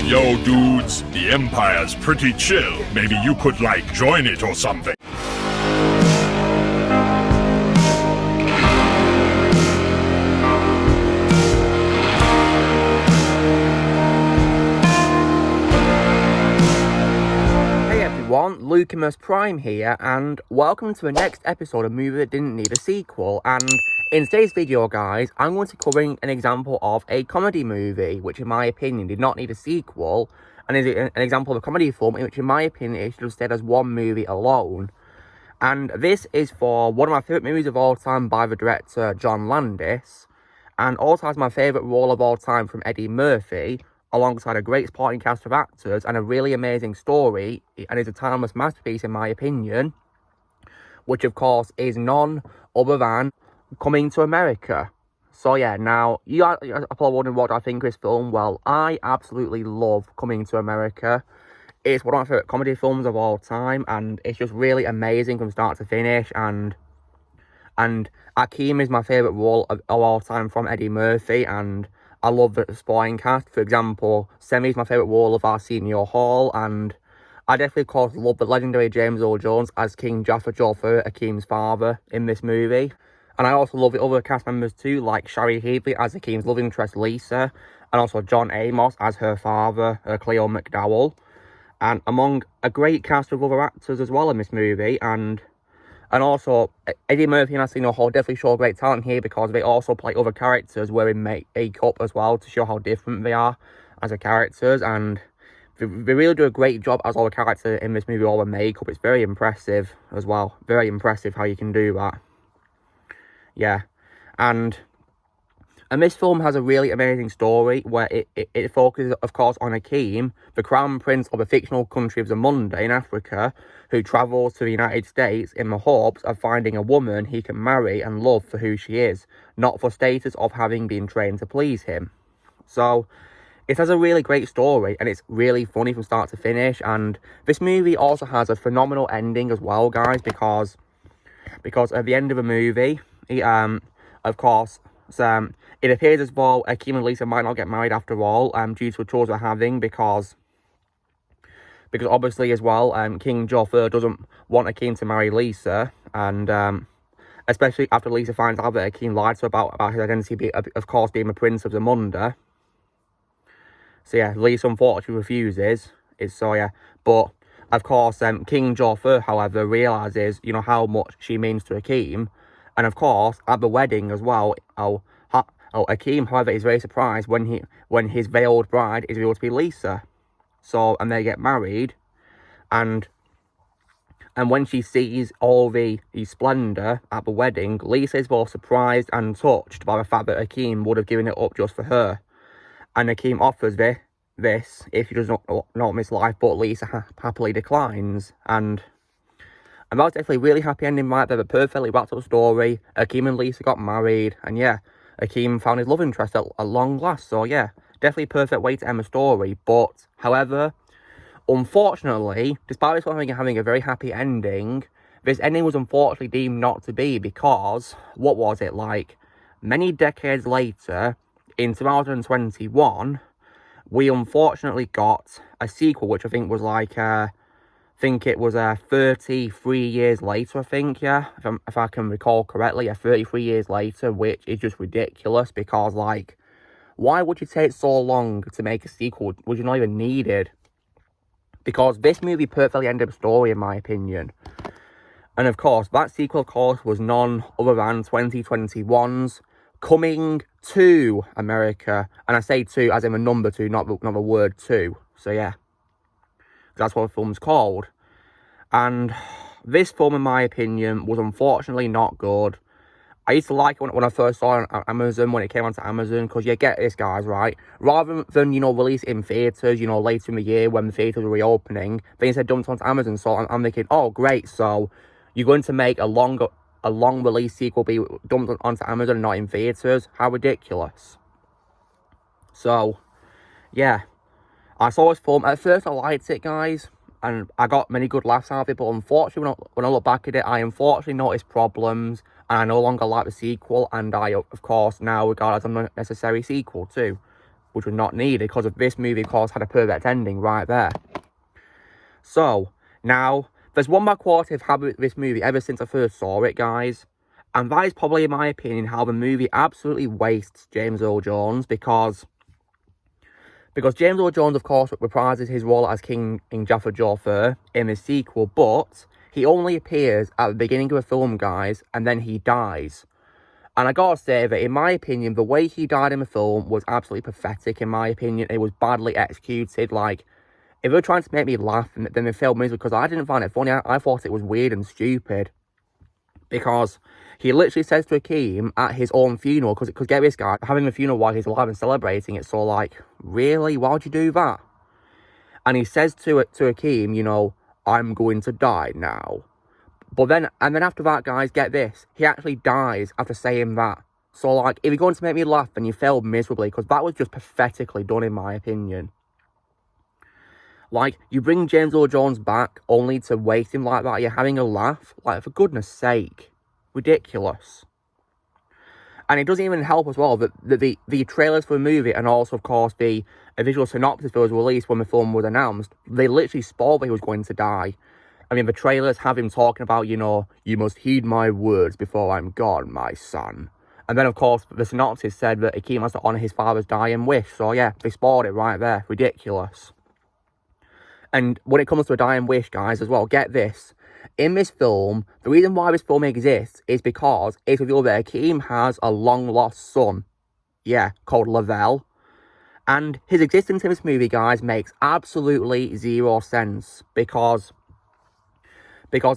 Yo, dudes, the Empire's pretty chill. Maybe you could, like, join it or something. Hey everyone, Lucimus Prime here, and welcome to the next episode of Movie That Didn't Need a Sequel. And in today's video, guys, I'm going to be covering an example of a comedy movie, which in my opinion did not need a sequel, and is an example of a comedy film in which in my opinion it should have stayed as one movie alone. And this is for one of my favourite movies of all time by the director John Landis, and also has my favourite role of all time from Eddie Murphy, alongside a great supporting cast of actors and a really amazing story, and is a timeless masterpiece in my opinion, which of course is none other than Coming to America. So yeah, now, you are probably wondering what I think of this film. Well, I absolutely love Coming to America. It's one of my favourite comedy films of all time, and it's just really amazing from start to finish, and Akeem is my favourite role of all time from Eddie Murphy, and I love the supporting cast. For example, Semi is my favourite role of Arsenio Hall, and I definitely, of course, love the legendary James Earl Jones as King Jafar Joffer, Akeem's father, in this movie. And I also love the other cast members too, like Shari Headley as Akeem's love interest Lisa, and also John Amos as her father, Cleo McDowell. And among a great cast of other actors as well in this movie, and also Eddie Murphy and Arsenio Hall definitely show great talent here because they also play other characters wearing makeup as well to show how different they are as the characters, and they really do a great job as all the characters in this movie, all the makeup. It's very impressive as well, very impressive how you can do that. Yeah, and this film has a really amazing story where it focuses, of course, on Akeem, the crown prince of the fictional country of Zamunda in Africa, who travels to the United States in the hopes of finding a woman he can marry and love for who she is, not for status of having been trained to please him. So it has a really great story, and it's really funny from start to finish, and this movie also has a phenomenal ending as well, guys, because at the end of the movie, of course, it appears as though Akeem and Lisa might not get married after all, due to a choice they're having, because obviously as well, King Joffer doesn't want Akeem to marry Lisa, and especially after Lisa finds out that Akeem lied to her about his identity, of course, being the Prince of Zamunda. So yeah, Lisa unfortunately refuses. But of course, King Joffer, however, realizes, how much she means to Akeem. And of course, at the wedding as well, Akeem, however, is very surprised when his veiled bride is revealed to be Lisa. So, and they get married, and when she sees all the splendour at the wedding, Lisa is both surprised and touched by the fact that Akeem would have given it up just for her. And Akeem offers this if he does not miss life, but Lisa happily declines. And that was definitely a really happy ending right there, the perfectly wrapped up story. Akeem and Lisa got married, and yeah, Akeem found his love interest at long last. So yeah, definitely a perfect way to end the story. But, however, unfortunately, despite this one having a very happy ending, this ending was unfortunately deemed not to be, because, what was it, like, many decades later, in 2021, we unfortunately got a sequel, which I think was like, I think it was 33 years later, I think, yeah, if I can recall correctly, 33 years later, which is just ridiculous, because, like, why would you take so long to make a sequel, which you not even needed? Because this movie perfectly ended the story, in my opinion. And of course, that sequel, of course, was none other than 2021's Coming to America, and I say two as in the number two, not the word two. So yeah, that's what the film's called. And this film, in my opinion, was unfortunately not good. I used to like it when I first saw it on Amazon, when it came onto Amazon, because you get this, guys, right? Rather than, release it in theatres, later in the year when the theatres were reopening, they instead dumped onto Amazon. So I'm thinking, oh, great, so you're going to make a long release sequel be dumped onto Amazon and not in theatres? How ridiculous. So, yeah, I saw this film. At first, I liked it, guys, and I got many good laughs out of it, but unfortunately, when I look back at it, I unfortunately noticed problems, and I no longer like the sequel, and I, of course, now regard it as an unnecessary sequel too. which was not needed because of this movie, of course, had a perfect ending right there. So, now, there's one bad quality I've had with this movie ever since I first saw it, guys. And that is probably, in my opinion, how the movie absolutely wastes James Earl Jones, because James Earl Jones, of course, reprises his role as King Jafar Joffrey in the sequel, but he only appears at the beginning of the film, guys, and then he dies. And I gotta say that, in my opinion, the way he died in the film was absolutely pathetic, in my opinion. It was badly executed. Like, if they were trying to make me laugh, then they failed miserably, because I didn't find it funny. I thought it was weird and stupid. Because he literally says to Akeem at his own funeral, because get this, guy, having a funeral while he's alive and celebrating it, so like, really? Why'd you do that? And he says to Akeem, you know, I'm going to die now. But then, and then after that, guys, get this, he actually dies after saying that. So like, if you're going to make me laugh, then you failed miserably, because that was just pathetically done, in my opinion. Like, you bring James Earl Jones back only to waste him like that. You're having a laugh. Like, for goodness sake. Ridiculous. And it doesn't even help as well that the trailers for the movie, and also, of course, the visual synopsis that was released when the film was announced, they literally spoiled that he was going to die. I mean, the trailers have him talking about, you know, you must heed my words before I'm gone, my son. And then, of course, the synopsis said that Akeem has to honour his father's dying wish. So, yeah, they spoiled it right there. Ridiculous. And when it comes to a dying wish, guys, as well, get this. In this film, the reason why this film exists is because it's revealed that Akeem has a long-lost son. Yeah, called Lavelle. And his existence in this movie, guys, makes absolutely zero sense. Because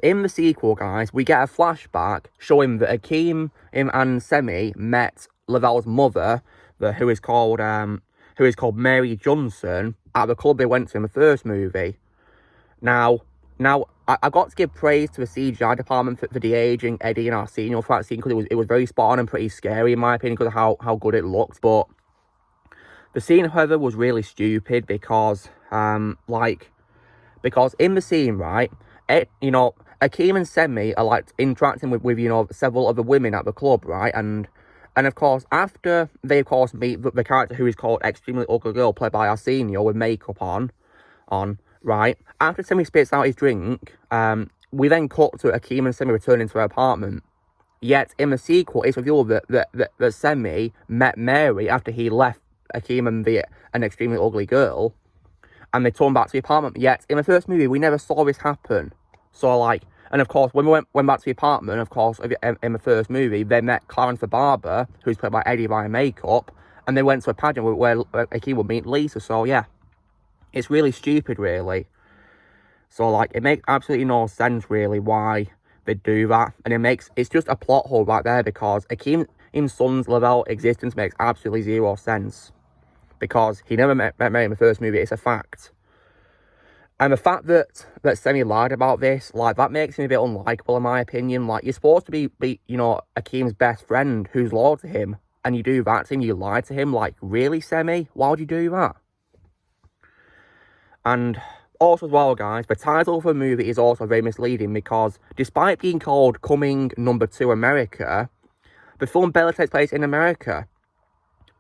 in the sequel, guys, we get a flashback showing that Akeem and Semi met Lavelle's mother, who is called Mary Johnson, at the club they went to in the first movie. Now, I got to give praise to the CGI department for de-aging Eddie and Arsenio for that scene, because it was very spot on and pretty scary, in my opinion, because of how good it looked. But the scene, however, was really stupid because in the scene, right, you know, Akeem and Semi are like interacting with you know, several other women at the club, right, and of course, after they, of course, meet the character who is called Extremely Ugly Girl, played by Arsenio, with makeup on, right? After Semi spits out his drink, we then cut to Akeem and Semi returning to her apartment. Yet, in the sequel, it's revealed that Semi met Mary after he left Akeem and an Extremely Ugly Girl, and they turned back to the apartment. Yet, in the first movie, we never saw this happen. So, like, and of course, when we went back to the apartment, of course, in the first movie, they met Clarence the Barber, who's played by Eddie via makeup, and they went to a pageant where Akeem would meet Lisa. So, yeah, it's really stupid, really. So, like, it makes absolutely no sense, really, why they do that. And it's just a plot hole right there, because Akeem's son's Lavelle existence makes absolutely zero sense. Because he never met Mary in the first movie, it's a fact. And the fact that Semi lied about this, like, that makes him a bit unlikable, in my opinion. Like, you're supposed to be you know, Akeem's best friend who's loyal to him, and you do that to him, you lie to him. Like, really, Semi? Why would you do that? And also, as well, guys, the title of the movie is also very misleading, because despite being called Coming Number 2 America, the film barely takes place in America.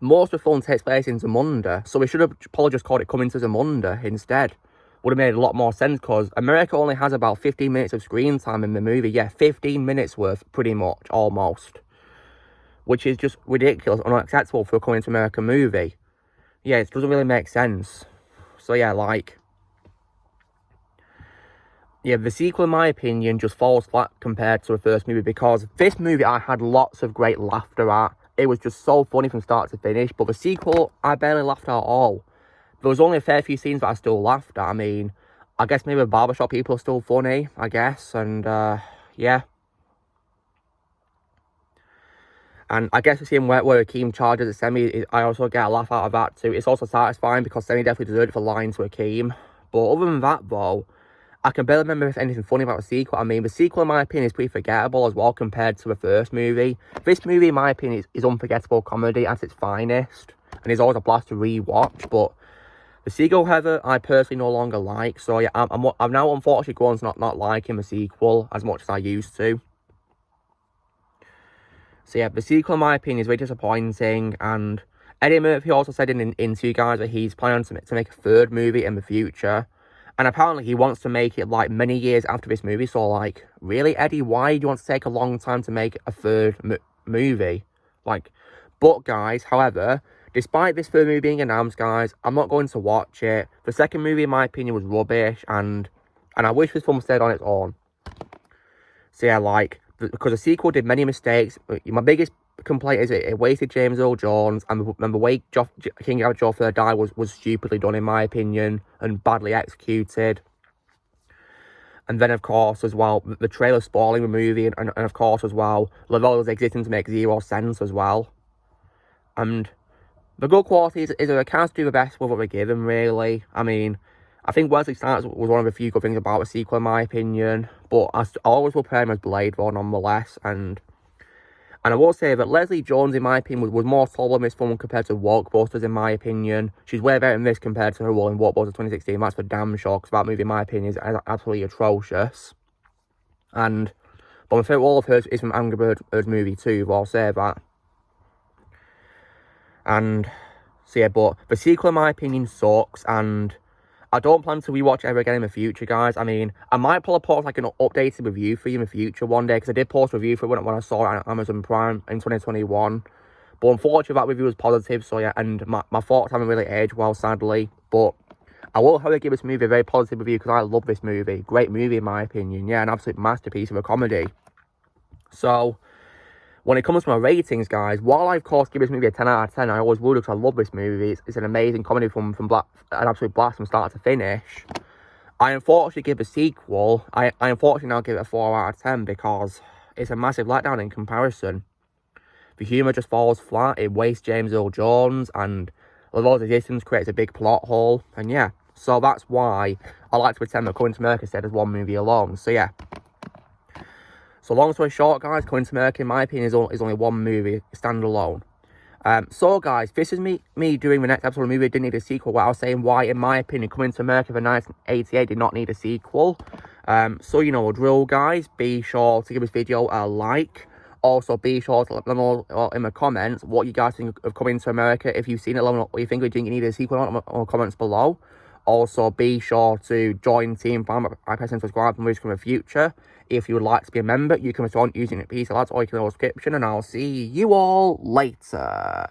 Most of the film takes place in Zamunda, so we should have probably just called it Coming to Zamunda instead. Would have made a lot more sense, because America only has about 15 minutes of screen time in the movie. Yeah, 15 minutes worth, pretty much, almost. Which is just ridiculous, unacceptable for a Coming to America movie. Yeah, it doesn't really make sense. So yeah, like, yeah, the sequel, in my opinion, just falls flat compared to the first movie, because this movie I had lots of great laughter at. It was just so funny from start to finish, but the sequel, I barely laughed at all. There was only a fair few scenes that I still laughed at. I mean, I guess maybe the barbershop people are still funny, I guess, and, yeah. And I guess the scene where Akeem charges at Semi, I also get a laugh out of that too. It's also satisfying, because Semi definitely deserved it for lying to Akeem. But other than that, though, I can barely remember if anything funny about the sequel. I mean, the sequel, in my opinion, is pretty forgettable as well compared to the first movie. This movie, in my opinion, is unforgettable comedy at its finest, and is always a blast to re-watch. But the sequel, however, I personally no longer like. So yeah, I'm now unfortunately going to not liking the sequel as much as I used to. So yeah, the sequel, in my opinion, is very disappointing, and Eddie Murphy also said in an interview, guys, that he's planning to make a third movie in the future. And apparently he wants to make it, like, many years after this movie. So, like, really, Eddie, why do you want to take a long time to make a third movie? Like, but, guys, however, despite this third movie being announced, guys, I'm not going to watch it. The second movie, in my opinion, was rubbish. And I wish this film stayed on its own. So, yeah, like, because the sequel did many mistakes. My biggest complaint is it wasted James Earl Jones, and the way King Arthur Joffrey died was stupidly done, in my opinion, and badly executed. And then, of course, as well, the trailer spoiling the movie, and of course, as well, Laval's existence makes zero sense as well. And the good quality is they can't do the best with what they're given, really. I mean, I think Wesley Snipes was one of the few good things about the sequel, in my opinion, but I always will play him as Blade Runner, nonetheless. And I will say that Leslie Jones, in my opinion, was more solid in this film compared to Walkbusters, in my opinion. She's way better in this compared to her role in Walkbusters 2016. That's for damn sure, because that movie, in my opinion, is absolutely atrocious. But my favourite role of hers is from Angry Birds movie 2, but I'll say that. And, so yeah, but the sequel, in my opinion, sucks, and I don't plan to rewatch it ever again in the future, guys. I mean, I might probably post like an updated review for you in the future one day, because I did post a review for it when I saw it on Amazon Prime in 2021. But unfortunately, that review was positive, so yeah, and my thoughts haven't really aged well, sadly. But I will, however, give this movie a very positive review, because I love this movie. Great movie, in my opinion. Yeah, an absolute masterpiece of a comedy. So, when it comes to my ratings, guys, while I, of course, give this movie a 10 out of 10, I always would, because I love this movie. It's an amazing comedy from an absolute blast from start to finish. I unfortunately give the sequel, I unfortunately now give it a 4 out of 10, because it's a massive letdown in comparison. The humour just falls flat, it wastes James Earl Jones, and Laval's existence creates a big plot hole. And yeah, so that's why I like to pretend that Coming to America stayed as one movie alone. So yeah. So long story short, guys, Coming to America, in my opinion, is only one movie, standalone. So, guys, this is me doing the next episode of the movie. It didn't need a sequel, where I was saying why, in my opinion, Coming to America for 1988 did not need a sequel. So, you know the drill, guys. Be sure to give this video a like. Also, be sure to let me know in the comments what you guys think of Coming to America. If you've seen it, let me know what you think. Do you need a sequel or not in the comments below. Also, be sure to join Team Fam by pressing subscribe for movies from the future. If you would like to be a member, you can respond using a piece of that or you can go to the description, and I'll see you all later.